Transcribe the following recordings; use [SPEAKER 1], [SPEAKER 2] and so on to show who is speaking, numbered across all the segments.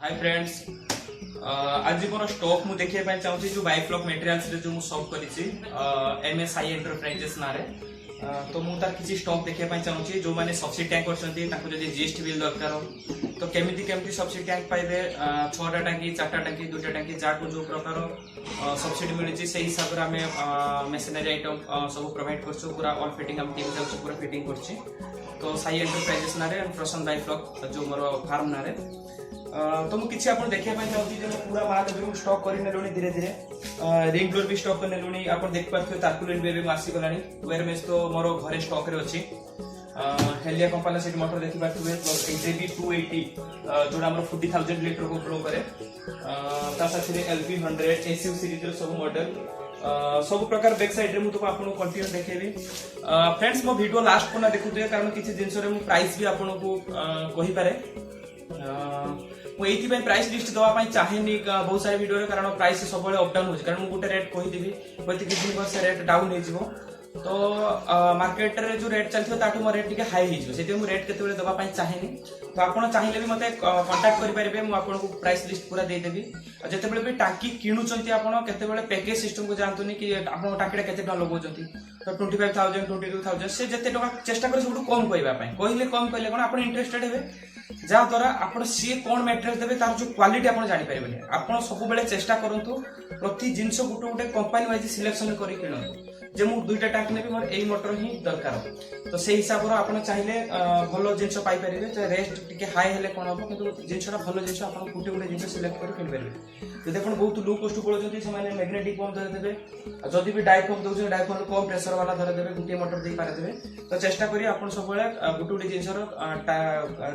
[SPEAKER 1] Hi friends, आज मोर stock मु देखिए चाहूँ जो बायोफ्लॉक मटेरियल्स रे जो मु सब करिछि एमएसआई एंटरप्राइजेस नारे तो मु तार किछि स्टॉक देखिए चाहूँ जो माने सब्सिडी टैंक करछंती ताको जदी जीएसटी बिल दरकार तो केमिति सब्सिडी टैंक पाइबे 6टा टंकी 4टा टंकी 2टा टंकी जाको जो प्रकार सब्सिडी मिलिछि से हिसाब रे हमें मशीनरी आइटम सब प्रोवाइड करछु पूरा ऑल फिटिंग हम टीम जाउछ पूरा फिटिंग करछि तो साई एंटरप्राइजेस नारे प्रसन्न बायोफ्लॉक जो मोर फार्म नारे तो मु किछि आपन देखिया पय चाहूँ जे पूरा माल एबे स्टॉक करि नेलोनी धीरे धीरे रिंग डोर भी स्टॉक कर नेलोनी आपन देख पाथि तारकुलिन बेबे आसी गलानी वेयर मेस तो मोर घरे स्टॉक रे अछि हेलिया कंपनी से मोटर देखि पाथि वे एजेबी 280 जोडा हमर 40000 लीटर को फ्लो करे ता साथि एलबी 100 एसयू सीरीज रो सब मॉडल सब प्रकार बैक साइड रे मु तो आपन कंटिन्यू देखेबी फ्रेंड्स मो वीडियो लास्ट कोना देखुते कारण किछि जिंस रे मु प्राइस भी आपन को कहि पारे मुझे प्राइस लिस्ट दवाई चाहेनी बहुत सारे वीडियो कारण प्राइस सब अप डाउन हो कारण गोटे रेट कहीदेवी बट किसी दिन से रेट डाउन हो तो मार्केट रे जो रेट चलती ताठू मो रेट टिके हाई हो रेट केते दवाई चाहेनी तो आप चाहिए भी मत कंटाक्ट करेंगे मुझे प्राइस लिस्ट पूरा देदेवी जिते भी टांकी किणुंट आपते पैकेज सिस्टम को जानते कि आप टांकी के लगौं तो 25,000 22,000 से जिते चेष्टा कर सब कम कहले कम कहले कौन आप इंटरेस्टेड हे जहाँ द्वारा आप सी कौन मेटेरियल देवे तार जो क्वालिटी आप जानीपारे आप सब चेष्टा करूँ प्रति जिनस गोटे गोटे कंपानी वाइज सिलेक्शन कर जे मु 2टा टांकी नेबी मोर एई मोटर ही दरकार तो से हिसाब रो आपण चाहिले भलो जिंस पाई परिबे तो रेस्ट टिके हाई हेले कोन हो किंतु जिंसटा भलो जिंस आपण गुटे गुटे जिंस सिलेक्ट कर किन परिबे तो देखन बहुत लो कॉस्ट पड़ो जति से माने मैग्नेटिक पंप धर देबे जदि भी डाई पंप दोजे डाई पंप कम प्रेशर वाला धर देबे गुटे मोटर दे पारे देबे तो चेष्टा करी आपण सब बेले गुटे गुटे जिंस रो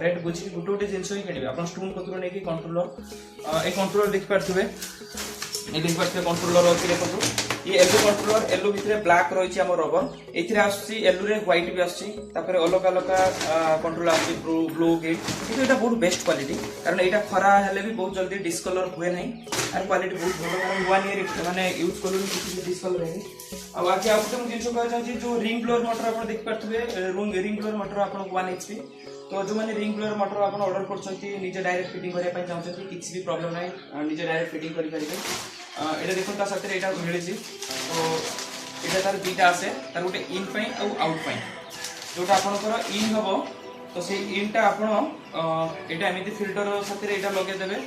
[SPEAKER 1] रेट बुझी गुटे गुटे जिंस ही किनिबे आपण स्टून कतरो नै कि कंट्रोलर ए कंट्रोलर देख पारथुबे ए देख पारथुबे कंट्रोलर अछि देखो ये येलो कंट्रोलर येलो भितरे ब्लैक रही आम रबर एथिरे आसी येलो रे व्हाइट भी आसी तापर अलग अलग कंट्रोलर आसी ब्लू ग्रीन किंतु एटा बहुत बेस्ट क्वालिटी कारण एटा खरा हेले भी बहुत जल्दी डिस्कलर हुए नहीं और क्वालिटी बहुत भलो कारण 1 ईयर माने यूज करू किसी डिस्कलर नहीं अब आके आपको हम जिंसो कह चाहछी जो रिंग ब्लोअर मोटर आपण देख पारथुबे रिंग ब्लोअर मोटर आपण 1 एचपी तो जो मैंने रिंग ब्लोअर मोटर आप ऑर्डर करछंती निजे डायरेक्ट फिटिंग करया पय चाहछंती किछि भी प्रॉब्लम नाही निजे डायरेक्ट फिटिंग करि परिबे एटा देखो ता साथे एटा मिलिछि तो एटा तार दुईटा आसे तार गोटे इन पय आ आउट पय जोटा आपनकर इन हबो तो से इनटा आपण एटा एमिति फिल्टर साथे एटा लगे देबे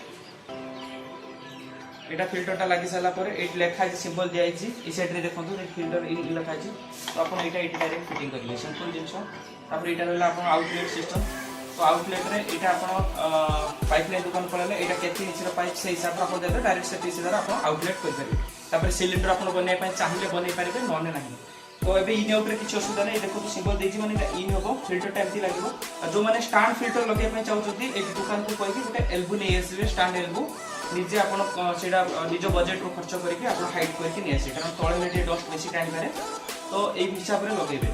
[SPEAKER 1] एटा फिल्टरटा लागि साला पर एट लेखा है सिंबल दिया है ई साइड रे देखंतु फिल्टर इन लेखा है तो आपण एटा एट डायरेक्ट फिटिंग करिवे सिंपल जिंस तापर एटा रहला आपण आउटलेट सिस्टम तो आउटलेट रे एटा आपण पाइपलाइन दुकान पळले एटा केति इंच रो पाइप से हिसाब आपण देबे डायरेक्ट से पीसी द्वारा आपण आउटलेट कर परिबे तापर सिलिंडर आपण बने पय चाहिले बने परिबे नने नाही तो एबे इन ऊपर किछ असुविधा नै देखो तो सिंबल देछि माने इन होबो फिल्टर टाइप लागो जो माने स्टैंड फिल्टर लगे पय चाहउछथि एक दुकान को कहि कि गोटे एल्बो नै आसीबे स्टैंड एल्बो निजे आपण सेडा निज बजेट रो खर्च करके आपण हाइट करके नै आसी कारण तळे ले डस्ट बेसी टाइम करे तो ए हिसाब रे लगेबे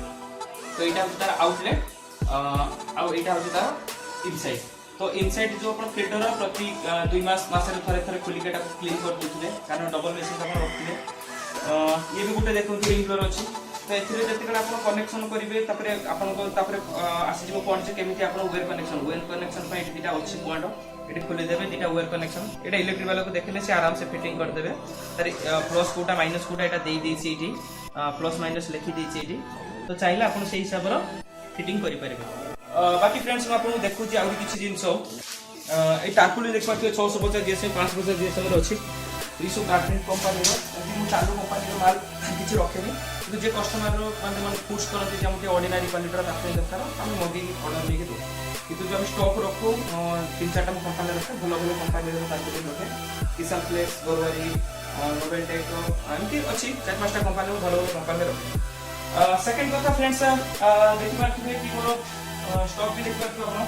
[SPEAKER 1] तो एटा तार आउटलेट आ एटा होछि तार इनसाइड तो इनसाइड जो अपन फिल्टर प्रति 2 मास मासरे थरे थरे खोली केटा क्लीन कर देथिले कारण डबल मेसिन अपन रखथिले ये भी गुटे देखो रिंग ब्लोअर अछि तो एथिरे जते आपण कनेक्शन करिवे तापरे आपण को तापरे आसी जो पॉइंट से केमिति आपण वेयर कनेक्शन पे एटा अछि पॉइंट एटी खोले देबे दीटा वेयर कनेक्शन एटा इलेक्ट्रिक वाला को देखले से आराम से फिटिंग कर देबे तार प्लस कोटा माइनस कोटा एटा देई देछि एटी प्लस माइनस लिखि देछि एटी तो चाइला आपण से हिसाब रो फिटिंग करि परिबे बाकी फ्रेंड्स मैं आपको देखु जे आउरी किछि जिंसो ए टारकुली देख पाथियो 650 जीएसएम 550 जीएसएम रो अछि रिसो गार्डन कंपनी रो यदि मु चालू कंपनी रो माल किछि रखेनी तो जे कस्टमर रो माने पुश करते जे हमके ऑर्डिनरी क्वालिटी रो ताके दरकार हम मोदी ऑर्डर लेके दो किंतु जो हम स्टॉक रखो 3-4टा कंपनी रखे भलो भलो कंपनी रो ताके रखे किसान फ्लेक्स गोरवारी नोबेल टेक एमती अछि 4-5टा कंपनी रो भलो भलो कंपनी रखे सेकंड कथा फ्रेंड्स देखि पाथिबे कि मोर स्टॉक भी देख पाथो आपण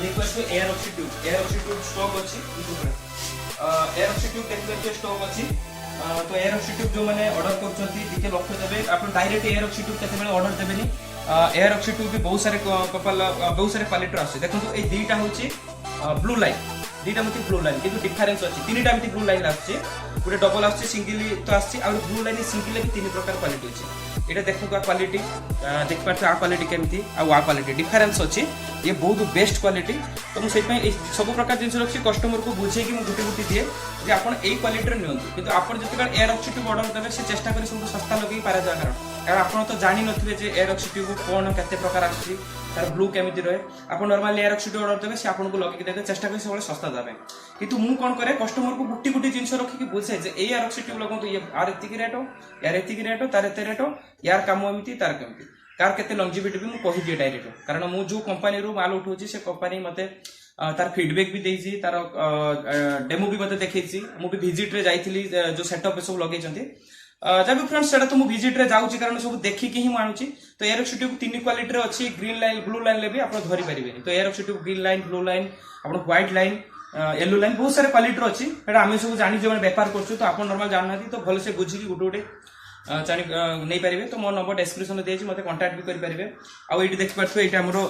[SPEAKER 1] रिक्वेस्ट एयर ऑक्सीट्यूब स्टॉक अछि एयर ऑक्सीट्यूब देख पाथो स्टॉक अछि तो एयर ऑक्सीट्यूब जो माने ऑर्डर करछंती दिके लक्ष्य देबे आपण डायरेक्ट एयर ऑक्सीट्यूब केते बेले ऑर्डर देबेनी एयर ऑक्सीट्यूब भी बहुत सारे क्वालिटी आछे देखो तो ए दुईटा होची ब्लू लाइन दुईटा मते ब्लू लाइन किंतु डिफरेंस अछि तीनटा मते ब्लू लाइन आछे गोटे डबल आछे सिंगल तो आछे आ ब्लू लाइन सिंगल भी तीन प्रकार क्वालिटी अछि এটা দেখুন क्वालिटी देख पार्थ आ क्वालिटी केमती आ क्वालिटी डिफरेंस अच्छी ये बहुत बेस्ट क्वालिटी तो मुझे सब प्रकार जिन रखी कस्टमर को बुझे कि मुझे गुटी दिए जे आप क्वालिटी नियंतु कि आप जो एयर ऑक्सी ट्यूब ऑर्डर देवे से चेष्टा कर सब सस्ता लगे पारा जाए कारण आप तो जानी नथिबे जे एयर ऑक्सी ट्यूब कौन केते प्रकार आछि तार ब्लू केमिति रहे आप normal air oxy tube order देवे से आपको लगे देवे चेष्टा कर सब सस्ता जाबे किंतु मु कोन करे कस्टमर को गुटी गुटी जिन रखी बुझे जे एयर ऑक्सी ट्यूब लगंतु ये आर एतिकी रेट यार एतिकी रेट तार एते रेट यार काम एमिति तार केमिति कार केते लॉन्जिविटी भी मु कहि दिए डायरेक्ट कारण मु जो कंपनी रू माल उठौची से कंपनी मते तार फीडबैक भी देइछि तार डेमो भी मते देखैछि मु भी विजिट रे जाइथिली जो सेटअप सब लगै छथि जब फ्रेंड्स सेटा तो मु विजिट रे जाउछि कारण सब देखि के ही मु आनुछि तो एयर ऑक्सी ट्यूब तीन क्वालिटी रे अछि ग्रीन लाइन ब्लू लाइन ले भी आप धरि परिबेनी तो air oxy tube green line blue line आपण व्हाइट लाइन येलो लाइन बहुत सारे क्वालिटी रे अछि एटा आमे सब जानि जे व्यापार करछु तो आपण नॉर्मल जाननाथि तो भले से बुझि कि गुटे गुटे जानि नै परिबे तो मो नंबर डिस्क्रिप्शन में देछि मते कांटेक्ट भी करि परिबे आ एटी देख पाथो एटा हमरो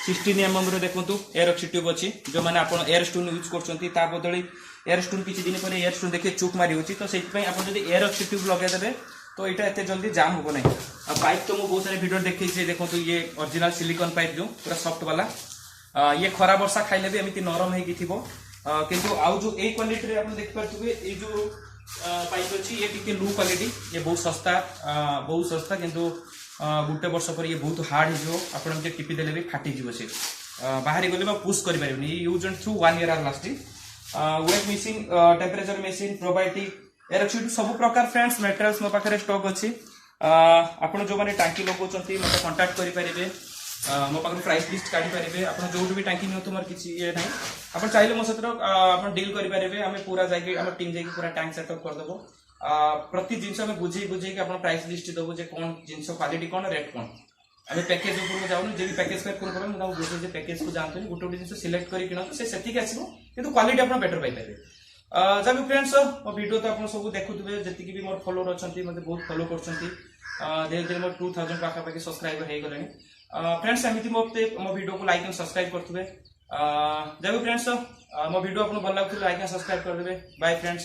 [SPEAKER 1] 16 एमएम रे देखंतु एयर ऑक्सी ट्यूब अछि जो माने आपण एयर स्टोन यूज करछंती ता बदली एयर स्टोन किछि दिन पर एयर स्टोन देखे चुक मारी होछि तो सेति पई आपण जदी एयर ऑक्सी ट्यूब लगे देबे तो एटा एते जल्दी जाम होबो नै आ पाइप तो मो बहुत सारे वीडियो देखै छै देखंतु ये ओरिजिनल सिलिकॉन पाइप जो पूरा सॉफ्ट वाला ये खरा वर्षा खाइले भी एमिति नरम हेकी थिबो किंतु आउ जो ए क्वालिटी रे आपण देख पाथुबे ए जो पाइप अछि ये टिके लो क्वालिटी ये बहुत सस्ता किंतु गुटे वर्ष पर ये बहुत हार्ड हो आपण जे टिपी देले भी फाटी जीवो से बाहरी गले बा पुश करि परिबनी ये use and through 1 year are lasting weight machine temperature machine probiotic air oxy सब प्रकार फ्रेंड्स मटेरियल्स मो पाखरे स्टॉक अछि आपण जो माने टांकी लगोचंती मते कांटेक्ट करि परिबे मो पाखरे प्राइस लिस्ट काढी परिबे आपण जोटू भी टांकी नियतो मोर किछि ये नाही आपण चाहिले मो सत्र आपण डील करि परिबे हमें पूरा जाके हम टीम जाके पूरा टैंक सेटअप कर देबो प्रति जिंस हमें बुझी कि आपण प्राइस लिस्ट देबो जे कोन जिंस क्वालिटी कोन रेट कोन हमें पैकेज ऊपर जाउनु जे भी पैकेज पैक कर परबे हम बुझे जे पैकेज को जानते गुटे गुटे जिंस सिलेक्ट करि किनो से सेति के आसीबो किंतु क्वालिटी आपण बेटर पाइ पाइबे जब फ्रेंड्स मो वीडियो तो आपण सब देखुतबे जति कि भी मोर फॉलोअर अछंती मते बहुत फॉलो करछंती धीरे धीरे मोर 2000 पाखा पाखी सब्सक्राइबर हे गलेनी फ्रेंड्स एमिति मो वीडियो को लाइक एंड सब्सक्राइब करथुबे जब फ्रेंड्स मो वीडियो आपन भल लागथु लाइक एंड सब्सक्राइब कर देबे बाय फ्रेंड्स।